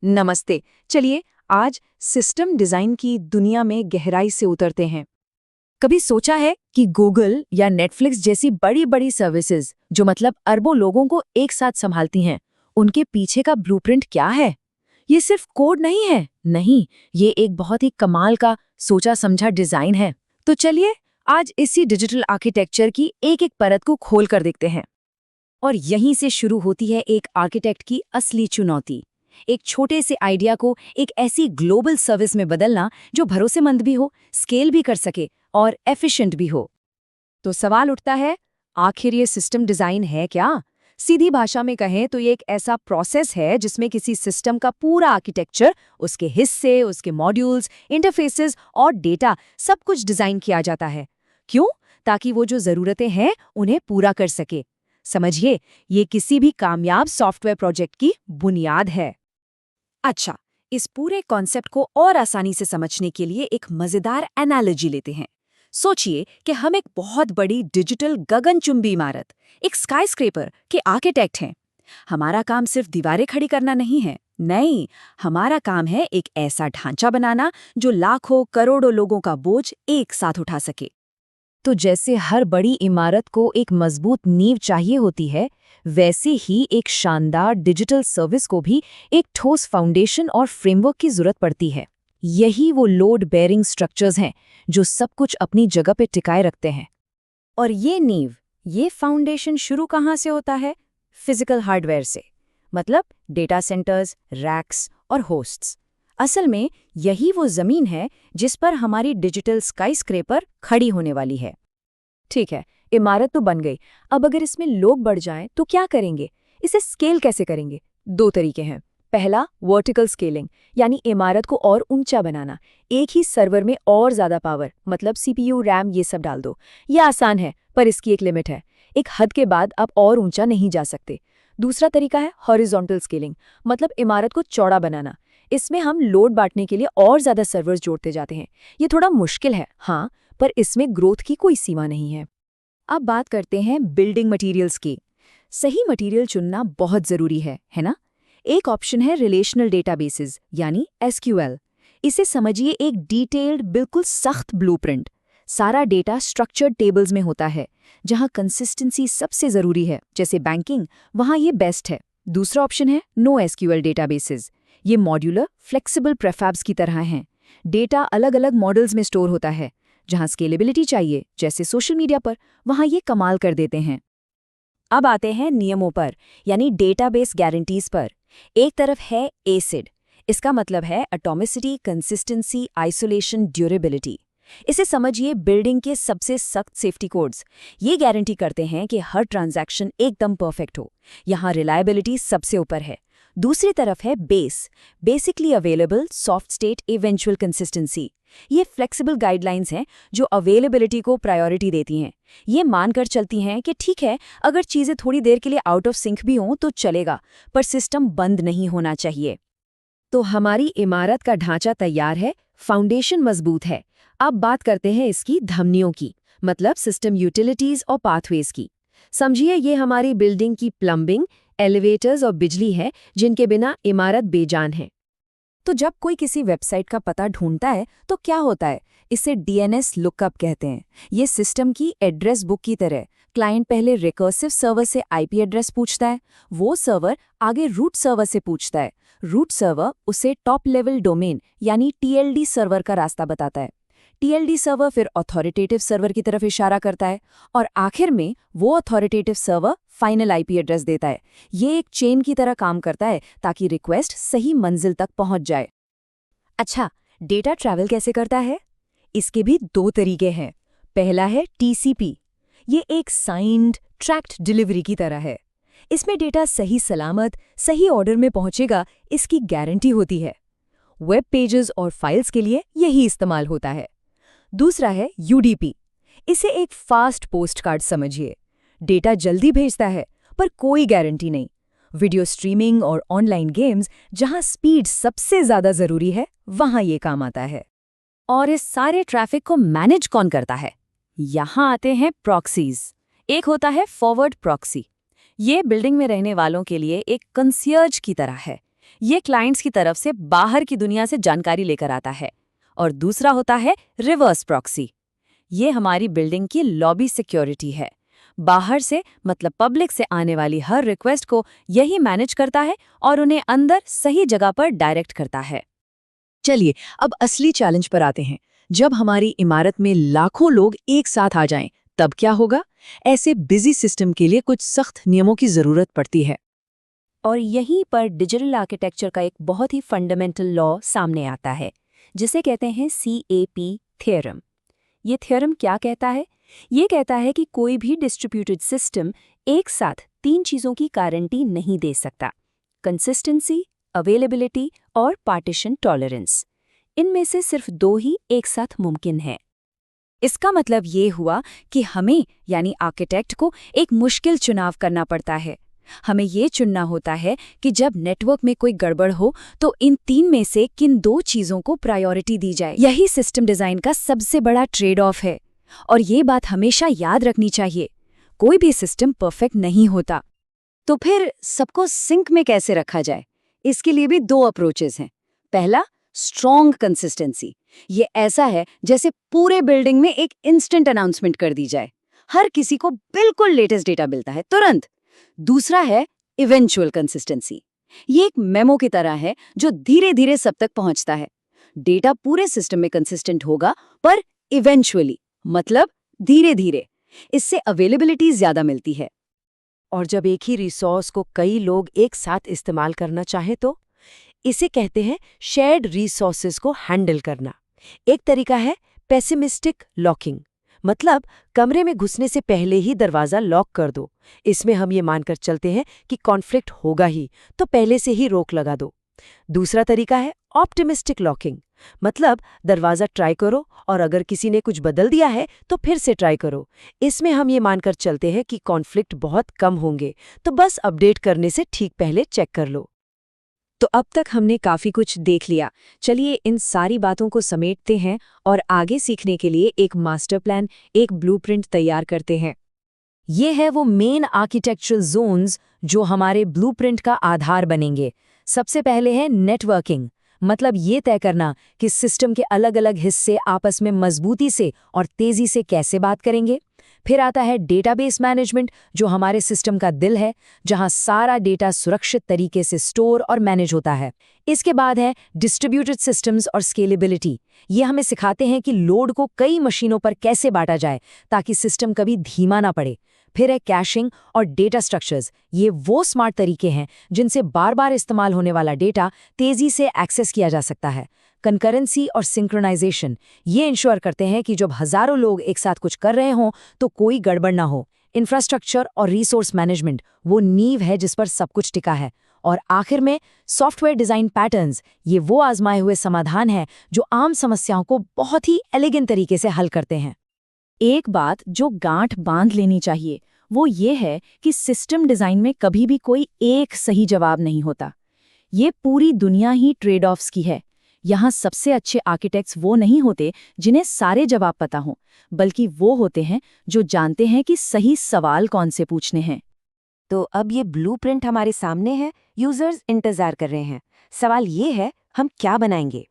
नमस्ते। चलिए आज सिस्टम डिजाइन की दुनिया में गहराई से उतरते हैं। कभी सोचा है कि गूगल या नेटफ्लिक्स जैसी बड़ी बड़ी सर्विसेज जो मतलब अरबों लोगों को एक साथ संभालती हैं, उनके पीछे का ब्लूप्रिंट क्या है? ये सिर्फ कोड नहीं है, नहीं, ये एक बहुत ही कमाल का सोचा समझा डिजाइन है। तो चलिए आज इसी डिजिटल आर्किटेक्चर की एक एक परत को खोल कर देखते हैं। और यहीं से शुरू होती है एक आर्किटेक्ट की असली चुनौती। एक छोटे से आइडिया को एक ऐसी ग्लोबल सर्विस में बदलना जो भरोसेमंद भी हो, स्केल भी कर सके और एफिशिएंट भी हो। तो सवाल उठता है, आखिर ये सिस्टम डिजाइन है क्या? सीधी भाषा में कहें तो ये एक ऐसा प्रोसेस है जिसमें किसी सिस्टम का पूरा आर्किटेक्चर, उसके हिस्से, उसके मॉड्यूल्स, इंटरफेसेस और डेटा सब कुछ डिजाइन किया जाता है। क्यों? ताकि वो जो जरूरतें हैं उन्हें पूरा कर सके। समझिए, ये किसी भी कामयाब सॉफ्टवेयर प्रोजेक्ट की बुनियाद है। अच्छा, इस पूरे कॉन्सेप्ट को और आसानी से समझने के लिए एक मजेदार एनालॉजी लेते हैं। सोचिए कि हम एक बहुत बड़ी डिजिटल गगनचुंबी इमारत, एक स्काईस्क्रेपर के आर्किटेक्ट हैं। हमारा काम सिर्फ दीवारें खड़ी करना नहीं है, नहीं, हमारा काम है एक ऐसा ढांचा बनाना जो लाखों करोड़ों लोगों का बोझ एक साथ उठा सके। तो जैसे हर बड़ी इमारत को एक मजबूत नींव चाहिए होती है, वैसे ही एक शानदार डिजिटल सर्विस को भी एक ठोस फाउंडेशन और फ्रेमवर्क की जरूरत पड़ती है। यही वो लोड बेयरिंग स्ट्रक्चर्स हैं जो सब कुछ अपनी जगह पे टिकाए रखते हैं। और ये नींव, ये फाउंडेशन शुरू कहाँ से होता है? फिजिकल हार्डवेयर से, मतलब डेटा सेंटर्स, रैक्स और होस्ट्स। असल में यही वो जमीन है जिस पर हमारी डिजिटल स्काईस्क्रेपर खड़ी होने वाली है। ठीक है, इमारत तो बन गई। अब अगर इसमें लोग बढ़ जाएं तो क्या करेंगे? इसे स्केल कैसे करेंगे? दो तरीके हैं। पहला, वर्टिकल स्केलिंग, यानी इमारत को और ऊंचा बनाना। एक ही सर्वर में और ज्यादा पावर, मतलब सीपीयू, रैम, ये सब डाल दो। ये आसान है, पर इसकी एक लिमिट है। एक हद के बाद आप और ऊंचा नहीं जा सकते। दूसरा तरीका है हॉरिजॉन्टल स्केलिंग, मतलब इमारत को चौड़ा बनाना। इसमें हम लोड बांटने के लिए और ज्यादा सर्वर्स जोड़ते जाते हैं। ये थोड़ा मुश्किल है, हाँ, पर इसमें ग्रोथ की कोई सीमा नहीं है। अब बात करते हैं बिल्डिंग मटेरियल्स की। सही मटेरियल चुनना बहुत जरूरी है ना? एक ऑप्शन है रिलेशनल डेटाबेसेस, यानी एसक्यूएल। इसे समझिए एक डिटेल्ड, बिल्कुल सख्त ब्लूप्रिंट। सारा डेटा स्ट्रक्चर्ड टेबल्स में होता है। जहां कंसिस्टेंसी सबसे जरूरी है, जैसे बैंकिंग, वहां ये बेस्ट है। दूसरा ऑप्शन है नो एसक्यूएल डेटाबेसेस। ये मॉड्यूलर, फ्लेक्सिबल प्रेफैब्स की तरह हैं। डेटा अलग अलग मॉडल्स में स्टोर होता है। जहां स्केलेबिलिटी चाहिए, जैसे सोशल मीडिया पर, वहां ये कमाल कर देते हैं। अब आते हैं नियमों पर, यानी डेटाबेस गारंटीज पर। एक तरफ है एसिड। इसका मतलब है एटॉमिसिटी, कंसिस्टेंसी, आइसोलेशन, ड्यूरेबिलिटी। इसे समझिए बिल्डिंग के सबसे सख्त सेफ्टी कोड्स। ये गारंटी करते हैं कि हर ट्रांजैक्शन एकदम परफेक्ट हो। यहाँ रिलायबिलिटी सबसे ऊपर है। दूसरी तरफ है base, basically available, soft state, eventual consistency. ये फ्लेक्सिबल गाइडलाइंस हैं जो अवेलेबिलिटी को प्रायोरिटी देती हैं। ये मानकर चलती हैं कि ठीक है, अगर चीज़ें थोड़ी देर के लिए आउट ऑफ सिंक भी हों तो चलेगा, पर सिस्टम बंद नहीं होना चाहिए। तो हमारी इमारत का ढांचा तैयार है, फाउंडेशन मजबूत है। अब बात करते हैं इसकी धमनियों की, मतलब सिस्टम यूटिलिटीज और पाथवेज की। समझिए ये हमारी बिल्डिंग की प्लम्बिंग, एलिवेटर्स और बिजली है, जिनके बिना इमारत बेजान है। तो जब कोई किसी वेबसाइट का पता ढूंढता है तो क्या होता है? इसे डीएनएस लुकअप कहते हैं। ये सिस्टम की एड्रेस बुक की तरह। क्लाइंट पहले रिकर्सिव सर्वर से आईपी एड्रेस पूछता है, वो सर्वर आगे रूट सर्वर से पूछता है। रूट सर्वर उसे टॉप लेवल डोमेन यानी टीएलडी सर्वर का रास्ता बताता है। टीएलडी सर्वर फिर अथॉरिटेटिव सर्वर की तरफ इशारा करता है और आखिर में वो authoritative server final IP address देता है। ये एक चेन की तरह काम करता है ताकि रिक्वेस्ट सही मंजिल तक पहुंच जाए। अच्छा, डेटा ट्रैवल कैसे करता है? इसके भी दो तरीके हैं। पहला है टीसीपी। ये एक साइंड, ट्रैक्ड डिलीवरी की तरह है। इसमें डेटा सही सलामत, सही ऑर्डर में पहुंचेगा, इसकी गारंटी होती है। वेब पेजेस और फाइल्स के लिए यही इस्तेमाल होता है। दूसरा है यूडीपी। इसे एक फास्ट पोस्ट कार्ड समझिए। डेटा जल्दी भेजता है, पर कोई गारंटी नहीं। वीडियो स्ट्रीमिंग और ऑनलाइन गेम्स, जहां स्पीड सबसे ज्यादा जरूरी है, वहां ये काम आता है। और इस सारे ट्रैफिक को मैनेज कौन करता है? यहां आते हैं प्रॉक्सीज। एक होता है फॉरवर्ड प्रॉक्सी। ये बिल्डिंग में रहने वालों के लिए एक कंसियर्ज की तरह है। ये क्लाइंट्स की तरफ से बाहर की दुनिया से जानकारी लेकर आता है। और दूसरा होता है रिवर्स प्रॉक्सी। ये हमारी बिल्डिंग की लॉबी सिक्योरिटी है। बाहर से मतलब पब्लिक से आने वाली हर रिक्वेस्ट को यही मैनेज करता है और उन्हें अंदर सही जगह पर डायरेक्ट करता है। चलिए अब असली चैलेंज पर आते हैं। जब हमारी इमारत में लाखों लोग एक साथ आ जाएं, तब क्या होगा? ऐसे बिजी सिस्टम के लिए कुछ सख्त नियमों की जरूरत पड़ती है। और यहीं पर डिजिटल आर्किटेक्चर का एक बहुत ही फंडामेंटल लॉ सामने आता है, जिसे कहते हैं CAP थ्योरम। ये थ्योरम क्या कहता है? ये कहता है कि कोई भी डिस्ट्रीब्यूटेड सिस्टम एक साथ 3 चीज़ों की गारंटी नहीं दे सकता: कंसिस्टेंसी, अवेलेबिलिटी और पार्टीशन टॉलरेंस। इनमें से सिर्फ 2 ही एक साथ मुमकिन है। इसका मतलब ये हुआ कि हमें यानी आर्किटेक्ट को एक मुश्किल चुनाव करना पड़ता है। हमें ये चुनना होता है कि जब नेटवर्क में कोई गड़बड़ हो तो इन 3 में से किन 2 चीज़ों को प्रायोरिटी दी जाए। यही सिस्टम डिज़ाइन का सबसे बड़ा ट्रेड ऑफ है। और ये बात हमेशा याद रखनी चाहिए, कोई भी सिस्टम परफेक्ट नहीं होता। तो फिर सबको सिंक में कैसे रखा जाए? इसके लिए भी 2 अप्रोचेस हैं। पहला, स्ट्रॉन्ग कंसिस्टेंसी। ये ऐसा है जैसे पूरे बिल्डिंग में एक इंस्टेंट अनाउंसमेंट कर दी जाए, हर किसी को बिल्कुल लेटेस्ट डेटा मिलता है तुरंत। दूसरा है इवेंचुअल कंसिस्टेंसी। ये एक मेमो की तरह है जो धीरे धीरे सब तक पहुंचता है। डेटा पूरे सिस्टम में कंसिस्टेंट होगा, पर इवेंचुअली मतलब धीरे धीरे। इससे अवेलेबिलिटी ज्यादा मिलती है। और जब एक ही रिसोर्स को कई लोग एक साथ इस्तेमाल करना चाहे तो इसे कहते हैं शेयर्ड रिसोर्सेज को हैंडल करना। एक तरीका है पेसिमिस्टिक लॉकिंग, मतलब कमरे में घुसने से पहले ही दरवाज़ा लॉक कर दो। इसमें हम ये मानकर चलते हैं कि कॉन्फ्लिक्ट होगा ही, तो पहले से ही रोक लगा दो। दूसरा तरीका है ऑप्टिमिस्टिक लॉकिंग, मतलब दरवाज़ा ट्राई करो और अगर किसी ने कुछ बदल दिया है तो फिर से ट्राई करो। इसमें हम ये मानकर चलते हैं कि कॉन्फ्लिक्ट बहुत कम होंगे, तो बस अपडेट करने से ठीक पहले चेक कर लो। तो अब तक हमने काफी कुछ देख लिया। चलिए इन सारी बातों को समेटते हैं और आगे सीखने के लिए एक मास्टर प्लान, एक ब्लूप्रिंट तैयार करते हैं। ये है वो मेन आर्किटेक्चरल जोन्स जो हमारे ब्लूप्रिंट का आधार बनेंगे। सबसे पहले है नेटवर्किंग, मतलब ये तय करना कि सिस्टम के अलग अलग हिस्से आपस में मजबूती से और तेजी से कैसे बात करेंगे। फिर आता है डेटाबेस मैनेजमेंट, जो हमारे सिस्टम का दिल है, जहां सारा डेटा सुरक्षित तरीके से स्टोर और मैनेज होता है। इसके बाद है डिस्ट्रीब्यूटेड सिस्टम्स और स्केलेबिलिटी। ये हमें सिखाते हैं कि लोड को कई मशीनों पर कैसे बांटा जाए ताकि सिस्टम कभी धीमा ना पड़े। फिर है कैशिंग और डेटा स्ट्रक्चर्स। ये वो स्मार्ट तरीके हैं जिनसे बार बार इस्तेमाल होने वाला डेटा तेजी से एक्सेस किया जा सकता है। कंकरेंसी और सिंक्रोनाइजेशन, ये इंश्योर करते हैं कि जब हजारों लोग एक साथ कुछ कर रहे हों तो कोई गड़बड़ ना हो। इंफ्रास्ट्रक्चर और रिसोर्स मैनेजमेंट वो नींव है जिस पर सब कुछ टिका है। और आखिर में सॉफ्टवेयर डिजाइन पैटर्न्स, ये वो आजमाए हुए समाधान हैं जो आम समस्याओं को बहुत ही एलिगेंट तरीके से हल करते हैं। एक बात जो गांठ बांध लेनी चाहिए वो ये है कि सिस्टम डिजाइन में कभी भी कोई एक सही जवाब नहीं होता। ये पूरी दुनिया ही ट्रेड ऑफ्स की है। यहाँ सबसे अच्छे आर्किटेक्ट्स वो नहीं होते जिन्हें सारे जवाब पता हों, बल्कि वो होते हैं जो जानते हैं कि सही सवाल कौन से पूछने हैं। तो अब ये ब्लूप्रिंट हमारे सामने है, यूजर्स इंतजार कर रहे हैं। सवाल ये है, हम क्या बनाएंगे?